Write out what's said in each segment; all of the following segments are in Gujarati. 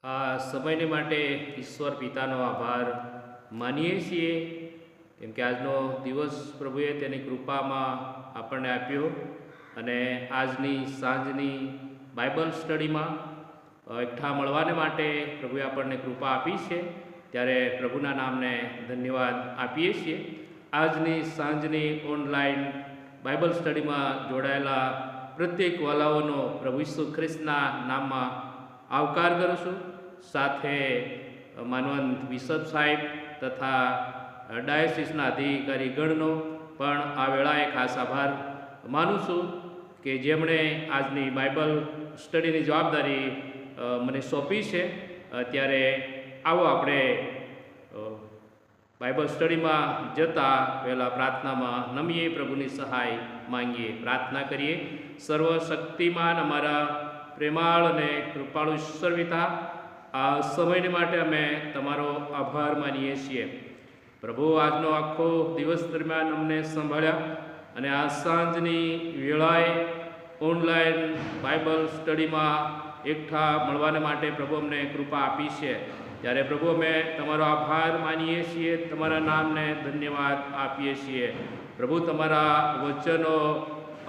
આ સમયને માટે ઈશ્વર પિતાનો આભાર માનીએ છીએ, કેમ કે આજનો દિવસ પ્રભુએ તેની કૃપામાં આપણને આપ્યો અને આજની સાંજની બાઇબલ સ્ટડીમાં એકઠા મળવાને માટે પ્રભુએ આપણને કૃપા આપી છે, ત્યારે પ્રભુના નામને ધન્યવાદ આપીએ છીએ. આજની સાંજની ઓનલાઈન બાઇબલ સ્ટડીમાં જોડાયેલા પ્રત્યેક વાલાઓનો પ્રભુ ઈસુ ખ્રિસ્તના નામમાં આવકાર કરું છું. સાથે માનવંત બિશપ સાહેબ તથા ડાયસિસના અધિકારીગણનો પણ આ વેળાએ ખાસ આભાર માનું છું કે જેમણે આજની બાઇબલ સ્ટડીની જવાબદારી મને સોંપી છે. ત્યારે આવો આપણે બાઇબલ સ્ટડીમાં જતાં પહેલાં પ્રાર્થનામાં નમીએ, પ્રભુની સહાય માંગીએ, પ્રાર્થના કરીએ. સર્વશક્તિમાન અમારા પ્રેમાળ અને કૃપાળુ ઈશ્વર પિતા, આ સમયને માટે અમે તમારો આભાર માનીએ છીએ. પ્રભુ, આજનો આખો દિવસ દરમિયાન અમને સંભાળ્યા અને આ સાંજની વેળાએ ઓનલાઈન બાઇબલ સ્ટડીમાં એકઠા મળવાને માટે પ્રભુ અમને કૃપા આપી છે. ત્યારે પ્રભુ, અમે તમારો આભાર માનીએ છીએ, તમારા નામને ધન્યવાદ આપીએ છીએ. પ્રભુ, તમારા વચનો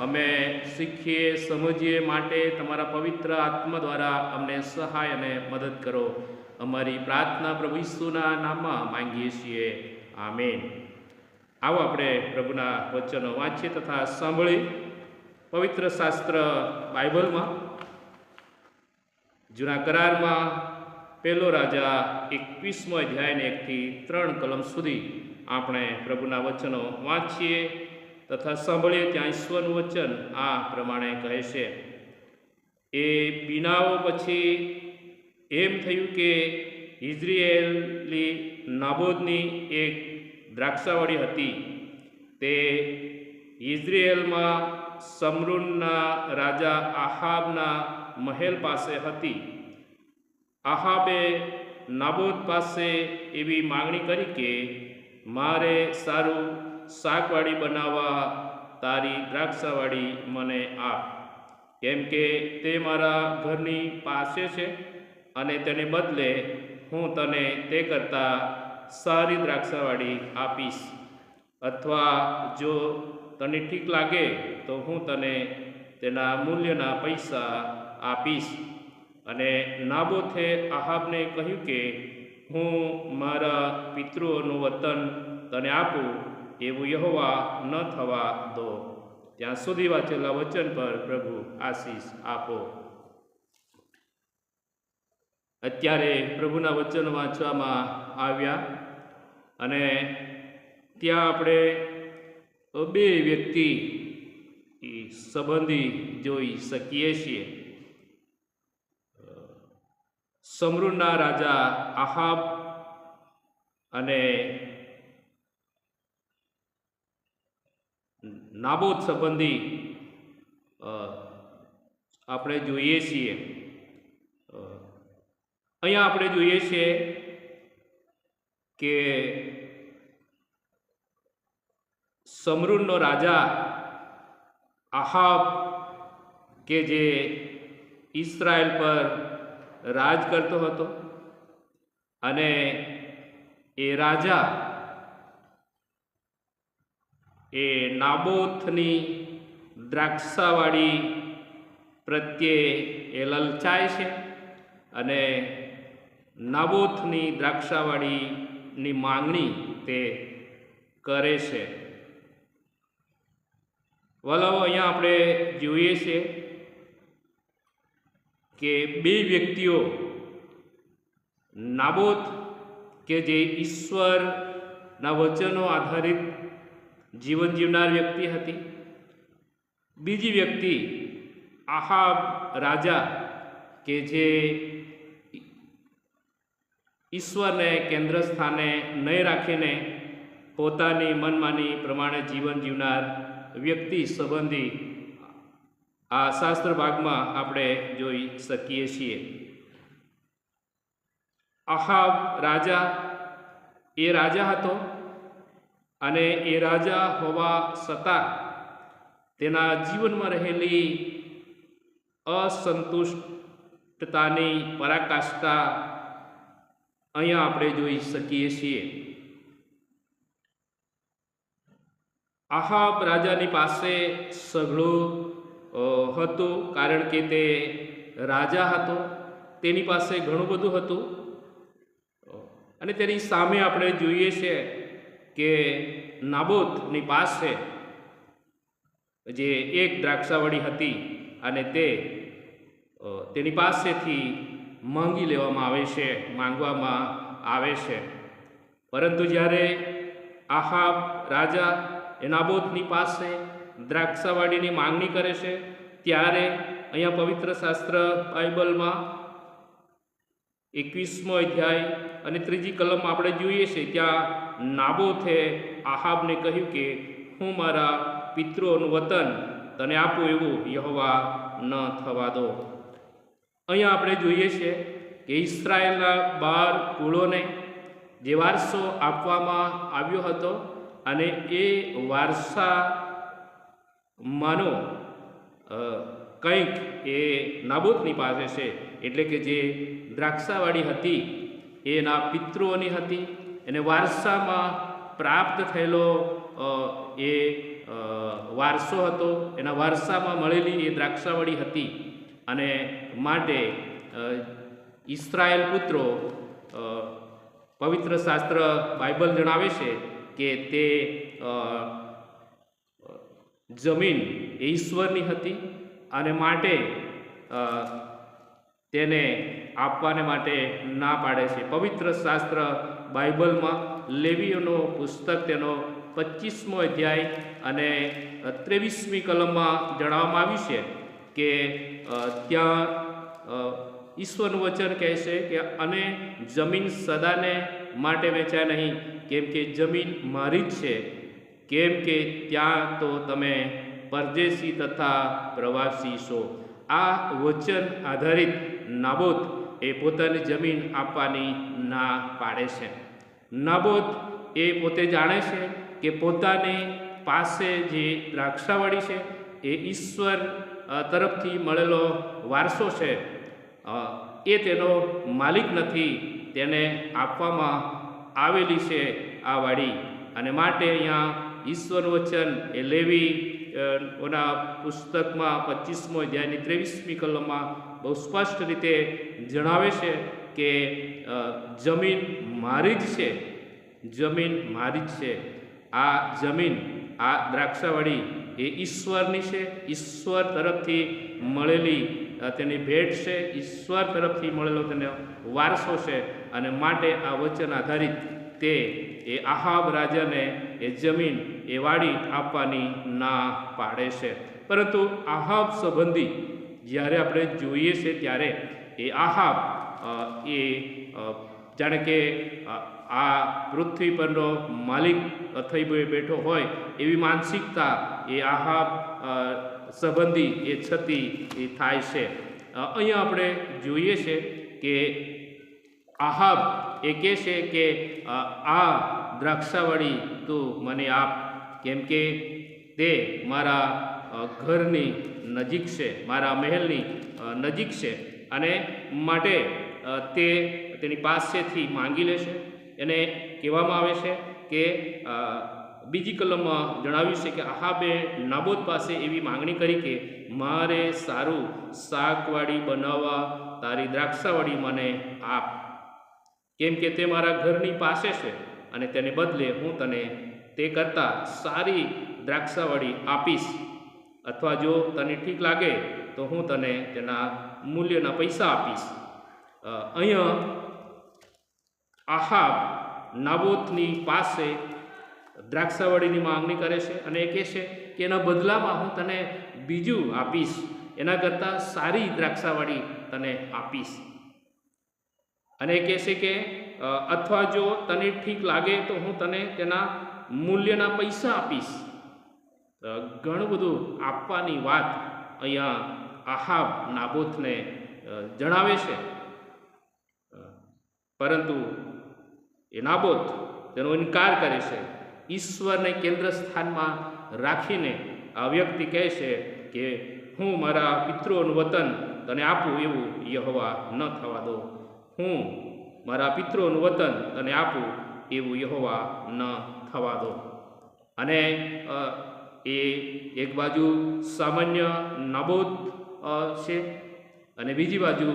અમે શીખીએ, સમજીએ માટે તમારા પવિત્ર આત્મા દ્વારા અમને સહાય અને મદદ કરો. અમારી પ્રાર્થના પ્રભુ ઈસુના નામમાં માંગીએ છીએ. આમેન. આવો આપણે પ્રભુના વચનો વાંચીએ તથા સાંભળીએ. પવિત્ર શાસ્ત્ર બાઇબલમાં જૂના કરારમાં પહેલો રાજા 21મો અધ્યાયને 1 થી 3 કલમ સુધી આપણે પ્રભુના વચનો વાંચીએ તથા સાંભળીએ. ત્યાં ઈશ્વરનું વચન આ પ્રમાણે કહે છે: એ બીનાઓ પછી એમ થયું કે ઇઝરાયેલી નાબોદની એક દ્રાક્ષાવાડી હતી. તે ઇઝરાયેલમાં સમરૂનના રાજા આહાબના મહેલ પાસે હતી. આહાબે નાબોદ પાસે એવી માંગણી કરી કે મારે સારું શાકવાડી બનાવવા તારી દ્રાક્ષાવાડી મને આપ, કેમ કે તે મારા ઘરની પાસે છે અને તેને બદલે હું તને તે કરતાં સારી દ્રાક્ષાવાડી આપીશ. અથવા જો તને ઠીક લાગે તો હું તને તેના મૂલ્યના પૈસા આપીશ. અને નાબોથે આહાબને કહ્યું કે હું મારા પિતૃઓનું વતન તને આપું એવું યહોવા ન થવા દો. ત્યાં સુધી વાંચેલા વચન પર પ્રભુ આશીષ આપો. અત્યારે પ્રભુના વચન વાંચવામાં આવ્યા અને ત્યાં આપણે બે વ્યક્તિ સંબંધી જોઈ શકીએ છીએ. સમરૂનના રાજા આહાબ અને નાબોદ સંબંધી આપણે જોઈએ છીએ. અહીંયા આપણે જોઈએ છીએ કે સમરૂનનો રાજા આહાબ કે જે ઇઝરાયલ પર રાજ કરતો હતો અને એ રાજા એ નાબોથની દ્રાક્ષાવાડી પ્રત્યે એ લલચાય છે અને નાબોથની દ્રાક્ષાવાડીની માંગણી તે કરે છે. વલાઓ, અહીંયા આપણે જોઈએ છીએ કે બે વ્યક્તિઓ, નાબોત કે જે ઈશ્વરના વચનો આધારિત જીવન જીવનાર વ્યક્તિ હતી, બીજી વ્યક્તિ આહાબ રાજા કે જે ઈશ્વરને કેન્દ્ર સ્થાને નહીં રાખીને પોતાની મનમાની પ્રમાણે જીવન જીવનાર વ્યક્તિ સંબંધી આ શાસ્ત્ર ભાગમાં આપણે જોઈ શકીએ છીએ. આહાબ રાજા એ રાજા હતો અને એ રાજા હોવા છતાં તેના જીવનમાં રહેલી અસંતુષ્ટ દુષ્ટતાની પરાકાષ્ઠા અહીંયા આપણે જોઈ શકીએ છીએ. આહાબ રાજાની પાસે સઘળું હતું, કારણ કે તે રાજા હતો, તેની પાસે ઘણું બધું હતું. અને તેની સામે આપણે જોઈએ છે કે નાબોતની પાસે જે એક દ્રાક્ષાવડી હતી અને તેની પાસેથી માંગવામાં આવે છે. પરંતુ જ્યારે આહાબ રાજા એ નાબોતની પાસે દ્રાક્ષાવાડીની માંગણી કરે છે, ત્યારે અહીંયા પવિત્ર શાસ્ત્ર બાઇબલમાં 21મો અધ્યાય અને 3જી કલમમાં આપણે જોઈએ છીએ, ત્યાં નાબોથે આહાબને કહ્યું કે હું મારા પિતૃઓનું વતન તને આપું એવું યહોવા ન થવા દો. અહીંયા આપણે જોઈએ છીએ કે ઇસ્રાયેલના 12 કુળોને જે વારસો આપવામાં આવ્યો હતો અને એ વારસામાંનો કંઈક એ નાબોતની પાસે છે, એટલે કે જે દ્રાક્ષાવાડી હતી એના પિતૃઓની હતી, એને વારસામાં પ્રાપ્ત થયેલો એ વારસો હતો, એના વારસામાં મળેલી એ દ્રાક્ષાવાડી હતી. અને માટે ઇસ્રાયેલ પુત્રો, પવિત્ર શાસ્ત્ર બાઇબલ જણાવે છે કે તે જમીન એ ઈશ્વરની હતી અને માટે તેને આપવાને માટે ના પાડે છે. પવિત્ર શાસ્ત્ર બાઇબલમાં લેવીઓનો પુસ્તક તેનો 25મો અધ્યાય અને 23મી કલમમાં જણાવવામાં આવ્યું છે કે ત્યાં ઈશ્વરનું વચન કહે છે કે અને જમીન સદાને માટે વેચાય નહીં, કેમ કે જમીન મારી જ છે, કેમ કે ત્યાં તો તમે પરદેશી તથા પ્રવાસી છો. આ વચન આધારિત નાબોત એ પોતાની જમીન આપવાની ના પાડે છે. નાબોત એ પોતે જાણે છે કે પોતાની પાસે જે દ્રાક્ષાવાડી છે એ ઈશ્વર તરફથી મળેલો વારસો છે, એ તેનો માલિક નથી, તેને આપવામાં આવેલી છે આ વાડી. અને માટે અહીંયા ઈશ્વરનું વચન એ લેવી ઓના પુસ્તકમાં 25મો અધ્યાયની 23મી કલમમાં બહુ સ્પષ્ટ રીતે જણાવે છે કે જમીન મારી જ છે, જમીન મારી જ છે. આ જમીન, આ દ્રાક્ષાવાડી એ ઈશ્વરની છે, ઈશ્વર તરફથી મળેલી તેની ભેટ છે, ઈશ્વર તરફથી મળેલો તેનો વારસો છે. અને માટે આ વચન આધારિત તે એ આહાબ રાજાને એ જમીન એ વાડી આપવાની ના પાડે છે. પરંતુ આહાબ સંબંધી જ્યારે આપણે જોઈએ છે ત્યારે એ આહાબ એ જાણે કે આ પૃથ્વી પરનો માલિક થઈ બેઠો હોય એવી માનસિકતા એ આહાબ સંબંધી એ છતી એ થાય છે. અહીંયા આપણે જોઈએ છે કે આહાબ એ કહે છે કે આ દ્રાક્ષાવાડી તું મને આપ, કેમ કે તે મારા ઘરની નજીક છે, મારા મહેલની નજીક છે. અને માટે તેની પાસેથી માંગી લે છે. એને કહેવામાં આવે છે કે બીજી કલમમાં જણાવ્યું છે કે આહાબે નાબોત પાસે એવી માંગણી કરી કે મારે સારું શાકવાડી બનાવવા તારી દ્રાક્ષાવાડી મને આપ, કેમ કે તે મારા ઘરની પાસે છે અને તેને બદલે હું તને તે કરતાં સારી દ્રાક્ષાવાડી આપીશ, અથવા જો તને ઠીક લાગે તો હું તને તેના મૂલ્યના પૈસા આપીશ. અહીંયા આહાબ નાબોતની પાસે દ્રાક્ષાવાડીની માંગણી કરે છે અને એ કહે છે કે એના બદલામાં હું તને બીજું આપીશ, એના કરતાં સારી દ્રાક્ષાવાડી તને આપીશ. અને એ કહે છે કે અથવા જો તને ઠીક લાગે તો હું તને તેના મૂલ્યના પૈસા આપીશ. ઘણું બધું આપવાની વાત અહીંયા આહાબ નાબોતને જણાવે છે. પરંતુ એ નાબોત તેનો ઇનકાર કરે છે. ઈશ્વરને કેન્દ્ર સ્થાનમાં રાખીને આ વ્યક્તિ કહે છે કે હું મારા પિતૃઓનું વતન તને આપું એવું યહોવા ન થવા દો. હું મારા પિતૃઓનું વતન તને આપું એવું યહોવા ન થવા દો. અને એ એક બાજુ સામાન્ય નાબોત છે અને બીજી બાજુ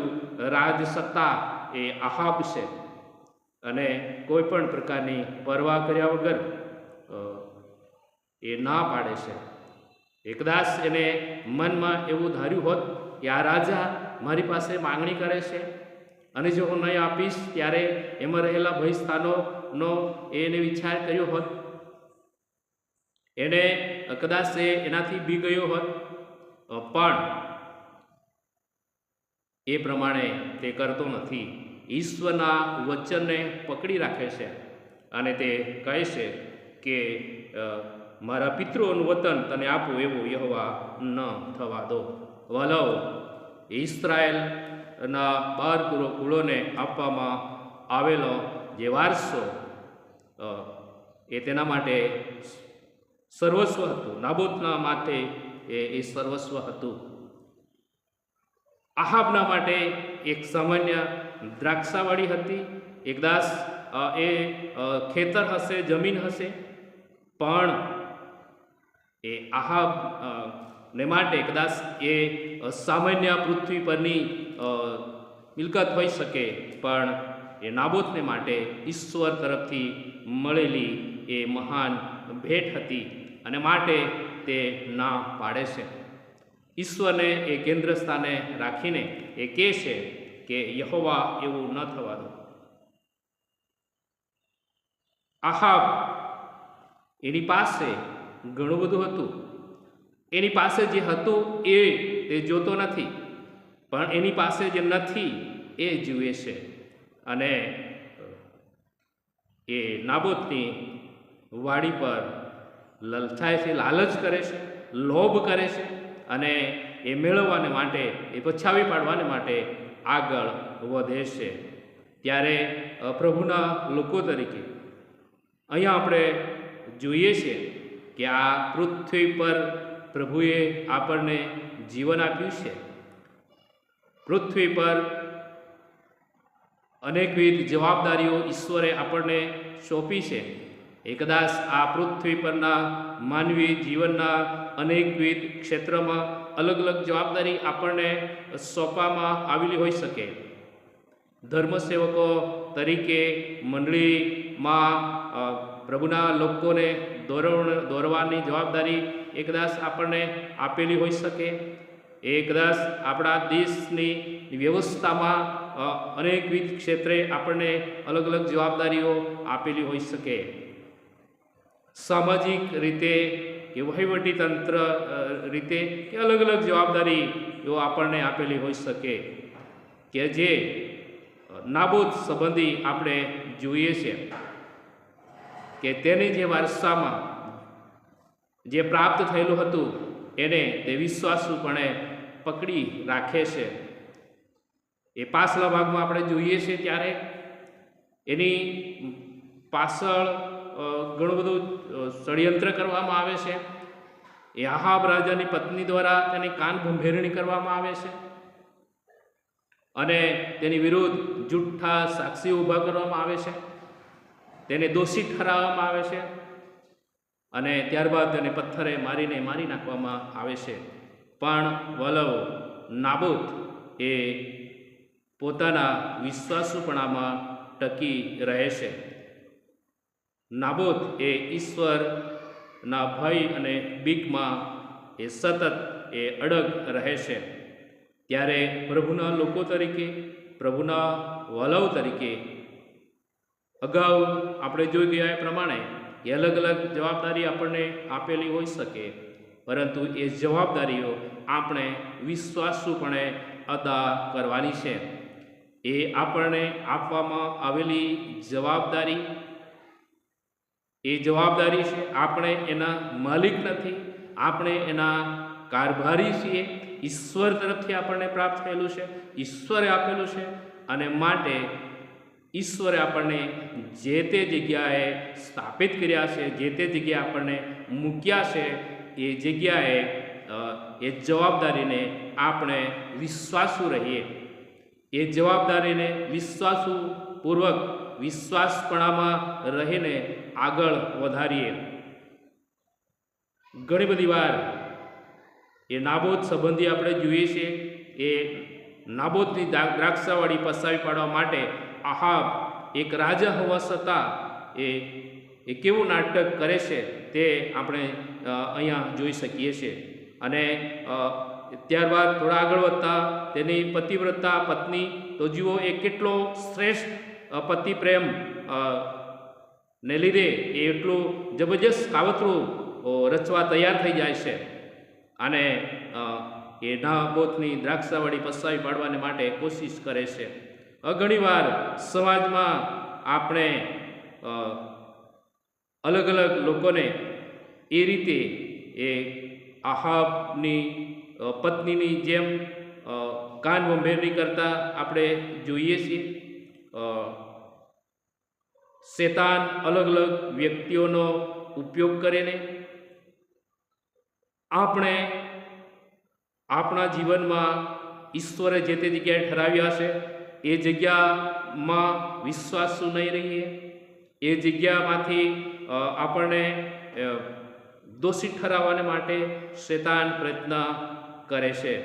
રાજસત્તા એ આહાબ છે. અને કોઈ પણ પ્રકારની પરવા કર્યા વગર એ ના પાડે છે. એકદાસ એને મનમાં એવું ધાર્યું હોત કે આ રાજા મારી પાસે માંગણી કરે છે અને જો હું નહીં આપીશ ત્યારે એમાં રહેલા ભય સ્થાનોનો એને વિચાર કર્યો હોત, એને કદાચ એનાથી બી ગયો હોત, પણ એ પ્રમાણે તે કરતો નથી. ઈશ્વરના વચનને પકડી રાખે છે અને તે કહે છે કે મારા પિતૃઓનું વતન તને આપું એવું યહોવા ન થવા દો. વલવ ઇસ્રાયેલના 12 કુળોને આપવામાં આવેલો જે વારસો એ તેના માટે સર્વસ્વ હતું. નાબોતના માટે એ સર્વસ્વ હતું. આહાબના માટે એક સામાન્ય દ્રાક્ષાવાડી હતી. એકદાસ એ ખેતર હશે, જમીન હશે, પણ એ આહાબ ને માટે કદાચ એ સામાન્ય પૃથ્વી પરની મિલકત હોઈ શકે, પણ એ નાબોતને માટે ઈશ્વર તરફથી મળેલી એ મહાન ભેટ હતી અને માટે તે ના પાડે છે. ઈશ્વરને એ કેન્દ્ર સ્થાને રાખીને એ કહે છે કે યહોવા એવું ન થવા દો. આહાબ એની પાસે ઘણું બધું હતું. એની પાસે જે હતું એ તે જોતો નથી, પણ એની પાસે જે નથી એ જુએ છે. અને એ નાબોતની વાડી પર લલચાય છે, લાલચ કરે છે, લોભ કરે છે અને એ મેળવવાને માટે, એ પછાવી પાડવાને માટે આગળ વધે છે. ત્યારે પ્રભુના લોકો તરીકે અહીંયા આપણે જોઈએ છે કે આ પૃથ્વી પર પ્રભુએ આપણને જીવન આપ્યું છે. પૃથ્વી પર અનેકવિધ જવાબદારીઓ ઈશ્વરે આપણને સોંપી છે. એ કદાચ આ પૃથ્વી પરના માનવી જીવનના અનેકવિધ ક્ષેત્રમાં અલગ અલગ જવાબદારી આપણને સોંપવામાં આવેલી હોઈ શકે. ધર્મસેવકો તરીકે મંડળીમાં પ્રભુના લોકોને દોરવાની જવાબદારી એ કદાચ આપણને આપેલી હોઈ શકે. એ કદાચ આપણા દેશની વ્યવસ્થામાં અનેકવિધ ક્ષેત્રે આપણને અલગ અલગ જવાબદારીઓ આપેલી હોઈ શકે. સામાજિક રીતે કે વહીવટી તંત્ર રીતે કે અલગ અલગ જવાબદારીઓ આપણને આપેલી હોઈ શકે કે જે નાબોત સંબંધી આપણે જોઈએ છે કે તેની જે વારસામાં જે પ્રાપ્ત થયેલું હતું એને તે વિશ્વાસુપણે પકડી રાખે છે. એ પાછલા ભાગમાં આપણે જોઈએ છીએ ત્યારે એની પાછળ ઘણું બધું ષડયંત્ર કરવામાં આવે છે. એ આહાબ રાજાની પત્ની દ્વારા તેની કાન ભંભેરણી કરવામાં આવે છે અને તેની વિરુદ્ધ જૂઠ્ઠા સાક્ષીઓ ઊભા કરવામાં આવે છે. તેને દોષિત ઠરાવવામાં આવે છે અને ત્યારબાદ તેને પથ્થરે મારીને મારી નાખવામાં આવે છે. પણ વલવ નાબોત એ પોતાના વિશ્વાસુપણામાં ટકી રહે છે. નાબોત એ ઈશ્વરના ભય અને બીકમાં એ સતત એ અડગ રહે છે. ત્યારે પ્રભુના લોકો તરીકે, પ્રભુના વલવ તરીકે અગાઉ આપણે જોઈ ગયા એ પ્રમાણે એ અલગ અલગ જવાબદારી આપણને આપેલી હોઈ શકે, પરંતુ એ જવાબદારીઓ આપણે વિશ્વાસુપણે અદા કરવાની છે. એ આપણને આપવામાં આવેલી જવાબદારી એ જવાબદારી છે. આપણે એના માલિક નથી, આપણે એના કારભારી છીએ. ઈશ્વર તરફથી આપણને પ્રાપ્ત થયેલું છે, ઈશ્વરે આપેલું છે અને માટે ઈશ્વરે આપણને જે તે જગ્યાએ સ્થાપિત કર્યા છે, જે તે જગ્યાએ આપણને મૂક્યા છે, એ જગ્યાએ એ જવાબદારીને આપણે વિશ્વાસુ રહીએ, એ જવાબદારીને વિશ્વાસુપૂર્વક વિશ્વાસપણામાં રહીને આગળ વધારીએ. ઘણી બધી વાર એ નાબોદ સંબંધી આપણે જોઈએ છીએ, એ નાબોદની દ્રાક્ષાવાળી પસાવી પાડવા માટે આહાબ એક રાજા હોવા છતાં એ કેવું નાટક કરે છે તે આપણે અહીંયા જોઈ શકીએ છીએ. અને ત્યારબાદ થોડા આગળ વધતા તેની પતિવ્રતા પત્ની તો જુઓ એ કેટલો શ્રેષ્ઠ પતિ પ્રેમ ને લીધે એ એટલું જબરજસ્ત કાવતરું રચવા તૈયાર થઈ જાય છે અને એ નાબોતની દ્રાક્ષાવાળી પસાવી પાડવાને માટે કોશિશ કરે છે. ઘણીવાર સમાજમાં આપણે અલગ અલગ લોકોને એ રીતે એ આહાબની પત્નીની જેમ કાન વંભેરણી કરતા આપણે જોઈએ છીએ. શેતાન અલગ અલગ વ્યક્તિઓનો ઉપયોગ કરીને આપણે આપણા જીવનમાં ઈશ્વરે જે તે જગ્યાએ ઠરાવ્યા છે એ જગ્યામાં વિશ્વાસુ નહીં રહીએ, એ જગ્યામાંથી આપણને દોષિત ઠરાવવાને માટે શેતાન પ્રયત્ન કરે છે.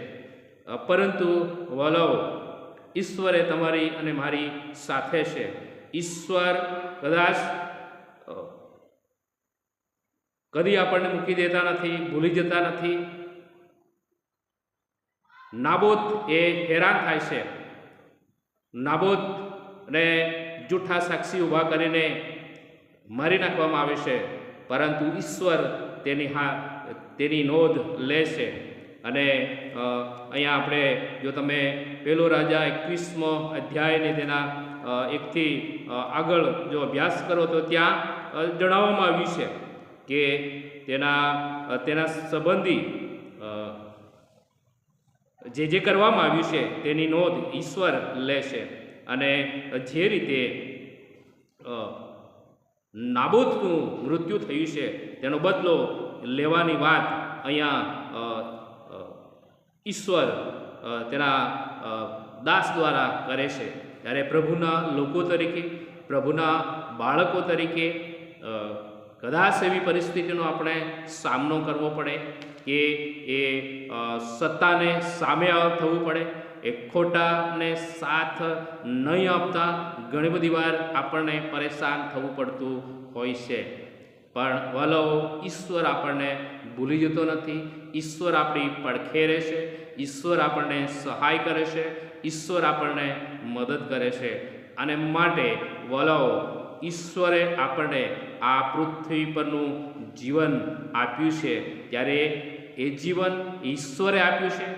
પરંતુ વલવ ઈશ્વરે તમારી અને મારી સાથે છે. ઈશ્વર કદાચ કદી આપણને મૂકી દેતા નથી, ભૂલી જતા નથી. નાબોદ એ હેરાન થાય છે. નાબોદને જૂઠા સાક્ષી ઊભા કરીને મારી નાખવામાં આવે છે, પરંતુ ઈશ્વર તેની નોંધ લે છે. અને અહીંયા આપણે જો તમે પહેલો રાજા 21મો અધ્યાયને તેના 1થી આગળ જો અભ્યાસ કરો તો ત્યાં જણાવવામાં આવ્યું છે કે તેના સંબંધી જે કરવામાં આવ્યું છે તેની નોંધ ઈશ્વર લે છે. અને જે રીતે નાબોદનું મૃત્યુ થયું છે તેનો બદલો લેવાની વાત અહીંયા ઈશ્વર તેના દાસ દ્વારા કરે છે. ત્યારે પ્રભુના લોકો તરીકે, પ્રભુના બાળકો તરીકે કદાચ એવી પરિસ્થિતિનો આપણે સામનો કરવો પડે કે એ સત્તાને સામે થવું પડે, એ ખોટાને સાથ નહીં આપતા ઘણી બધી વાર આપણને પરેશાન થવું પડતું હોય છે. પણ વાલો ઈશ્વર આપણને ભૂલી જતો નથી. ઈશ્વર આપણી પડખે રહે છે, ઈશ્વર આપણને સહાય કરે છે, ઈશ્વર આપણને મદદ કરે છે. અને માટે વાલો ઈશ્વરે આપણને આ પૃથ્વી પરનું જીવન આપ્યું છે, ત્યારે એ જીવન ઈશ્વરે આપ્યું છે,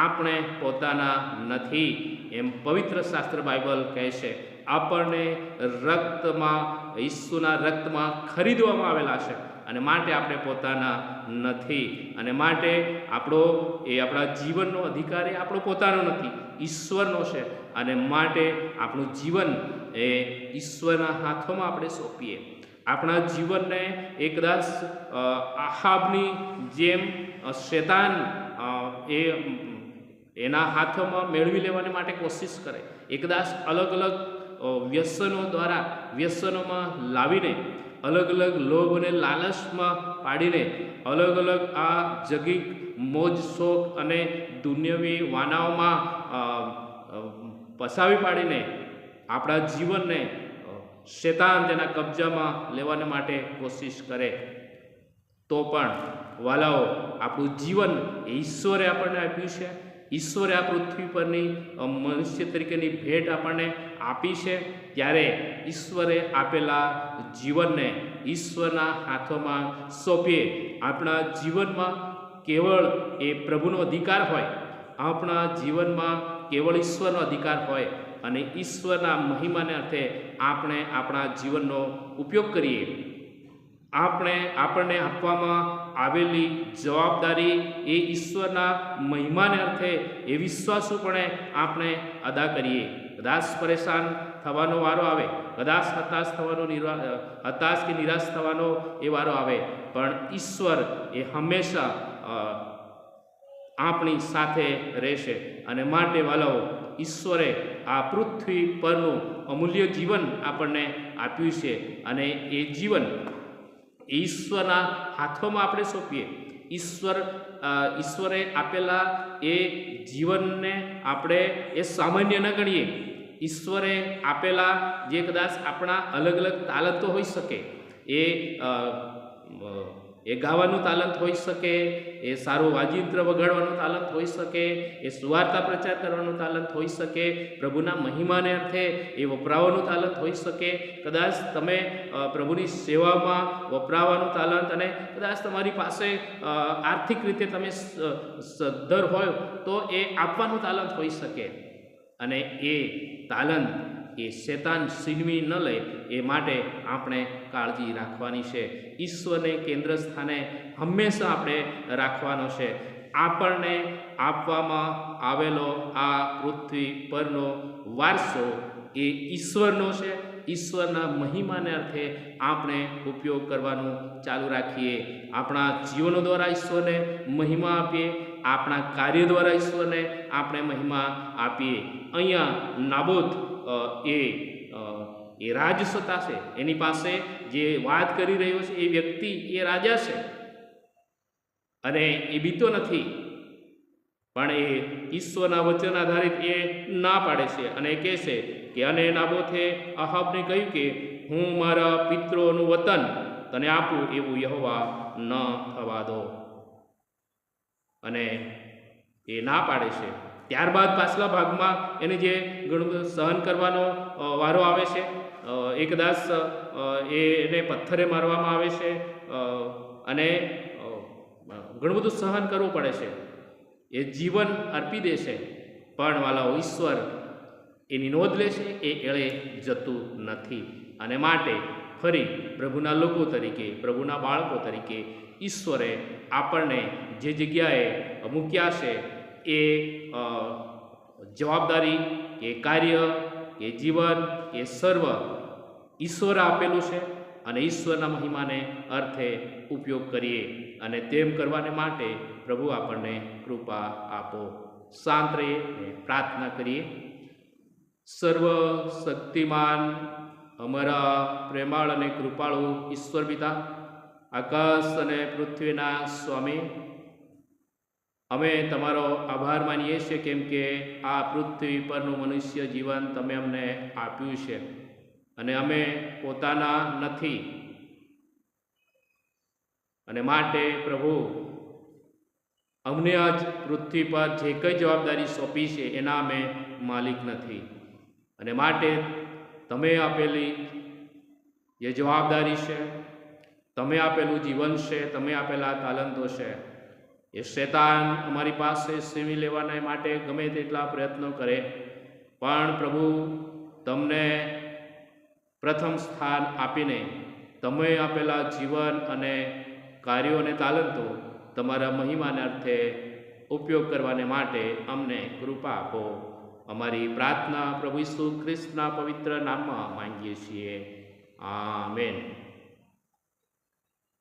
આપણે પોતાના નથી. એમ પવિત્ર શાસ્ત્ર બાઇબલ કહે છે. આપણને રક્તમાં, ઈસુના રક્તમાં ખરીદવામાં આવેલા છે, અને માટે આપણે પોતાના નથી. અને માટે આપણા જીવનનો અધિકાર એ આપણો પોતાનો નથી, ઈશ્વરનો છે. અને માટે આપણું જીવન એ ઈશ્વરના હાથોમાં આપણે સોંપીએ. આપણા જીવનને એ કદાચ આહાબની જેમ શેતાન એના હાથોમાં મેળવી લેવાને માટે કોશિશ કરે, એ કદાચ અલગ અલગ વ્યસનો દ્વારા વ્યસનોમાં લાવીને, અલગ અલગ લોભ અને લાલચમાં પાડીને, અલગ અલગ આ જગી મોજ શોખ અને દુનિયાવી વાનાઓમાં પસાવી પાડીને આપણા જીવનને શેતાન તેના કબજામાં લેવાને માટે કોશિશ કરે. તો પણ વાલાઓ, આપણું જીવન ઈશ્વરે આપણને આપ્યું છે. ઈશ્વરે આ પૃથ્વી પરની મનુષ્ય તરીકેની ભેટ આપણને આપી છે. ત્યારે ઈશ્વરે આપેલા જીવનને ઈશ્વરના હાથોમાં સોંપીએ. આપણા જીવનમાં કેવળ એ પ્રભુનો અધિકાર હોય, આપણા જીવનમાં કેવળ ઈશ્વરનો અધિકાર હોય, અને ઈશ્વરના મહિમાને અર્થે આપણે આપણા જીવનનો ઉપયોગ કરીએ. આપણને આપવામાં આવેલી જવાબદારી એ ઈશ્વરના મહિમાને અર્થે એ વિશ્વાસુપણે આપણે અદા કરીએ. કદાચ પરેશાન થવાનો વારો આવે, કદાચ હતાશ કે નિરાશ થવાનો એ વારો આવે, પણ ઈશ્વર એ હંમેશા આપણી સાથે રહેશે. અને માટે વાલાઓ, ઈશ્વરે આ પૃથ્વી પરનું અમૂલ્ય જીવન આપણને આપ્યું છે, અને એ જીવન ઈશ્વરના હાથોમાં આપણે સોંપીએ. ઈશ્વરે આપેલા એ જીવનને આપણે એ સામાન્ય ન ગણીએ. ઈશ્વરે આપેલા જે કદાચ આપણા અલગ અલગ તાલંતો હોઈ શકે, એ ગાવાનું તાલંત હોઈ શકે, એ સારું વાજિંત્ર વગાડવાનું તાલંત હોઈ શકે, એ સુવાર્તા પ્રચાર કરવાનું તાલંત હોઈ શકે, પ્રભુના મહિમાને અર્થે એ વપરાવાનું તાલંત હોઈ શકે, કદાચ તમે પ્રભુની સેવામાં વપરાવાનું તાલંત, અને કદાચ તમારી પાસે આર્થિક રીતે તમે સદ્ધર હોય તો એ આપવાનું તાલંત હોઈ શકે. અને એ તાલંત એ શેતાન છીનવી ન લે એ માટે આપણે કાળજી રાખવાની છે. ઈશ્વરને કેન્દ્ર સ્થાને હંમેશા આપણે રાખવાનો છે. આપણને આપવામાં આવેલો આ પૃથ્વી પરનો વારસો એ ઈશ્વરનો છે. ઈશ્વરના મહિમાને અર્થે આપણે ઉપયોગ કરવાનું ચાલુ રાખીએ. આપણા જીવનો દ્વારા ઈશ્વરને મહિમા આપીએ, આપણા કાર્ય દ્વારા ઈશ્વરને આપણે મહિમા આપીએ. અહીંયા નાબોત એ રાજસત્તા છે, એની પાસે જે વાત કરી રહ્યો છે એ વ્યક્તિ એ રાજા છે, અને એ બીતો નથી, પણ એ ઈશ્વરના વચન આધારિત એ ના પાડે છે અને કહે છે કે, અને નાબોથે અહાબને કહ્યું કે હું મારા પિતૃઓનું વતન તને આપું એવું યહોવા ન થવા દો. અને એ ના પાડે છે. ત્યારબાદ પાછલા ભાગમાં એને જે ઘણું બધું સહન કરવાનો વારો આવે છે. એ કદાચ એને પથ્થરે મારવામાં આવે છે, અને ઘણું બધું સહન કરવું પડે છે. એ જીવન અર્પી દે છે, પણ વાલાઓ, ઈશ્વર એની નોંધ લે છે, એ એળે જતું નથી. અને માટે ફરી પ્રભુના લોકો તરીકે, પ્રભુના બાળકો તરીકે ઈશ્વરે આપણને જે જગ્યાએ મૂક્યા છે એ જવાબદારી, એ કાર્ય, એ જીવન, એ સર્વ ઈશ્વરે આપેલું છે. અને ઈશ્વરના મહિમાને અર્થે ઉપયોગ કરીએ, અને તેમ કરવાને માટે પ્રભુ આપણને કૃપા આપો. શાંત રહીએ અને પ્રાર્થના કરીએ. સર્વ શક્તિમાન અમારા પ્રેમાળ અને કૃપાળુ ઈશ્વર પિતા, આકાશ અને પૃથ્વીના સ્વામી, અમે તમારો આભાર માનીએ છીએ, કેમ કે આ પૃથ્વી પરનું મનુષ્ય જીવન તમે અમને આપ્યું છે, અને અમે પોતાના નથી. અને માટે પ્રભુ, અમને આજ પૃથ્વી પર જે કંઈ જવાબદારી સોંપી છે એના અમે માલિક નથી. અને માટે તમે આપેલી જે જવાબદારી છે, તમે આપેલું જીવન છે, તમે આપેલા તાલંતો છે, એ શેતાન અમારી પાસે છીનવી લેવાના માટે ગમે તેટલા પ્રયત્નો કરે, પણ પ્રભુ, તમને પ્રથમ સ્થાન આપીને તમે આપેલા જીવન અને કાર્યો અને તાલંતો તમારા મહિમાને અર્થે ઉપયોગ કરવાને માટે અમને કૃપા આપો. અમારી પ્રાર્થના પ્રભુ ઈસુ ખ્રિસ્તના પવિત્ર નામમાં માંગીએ છીએ. આમેન.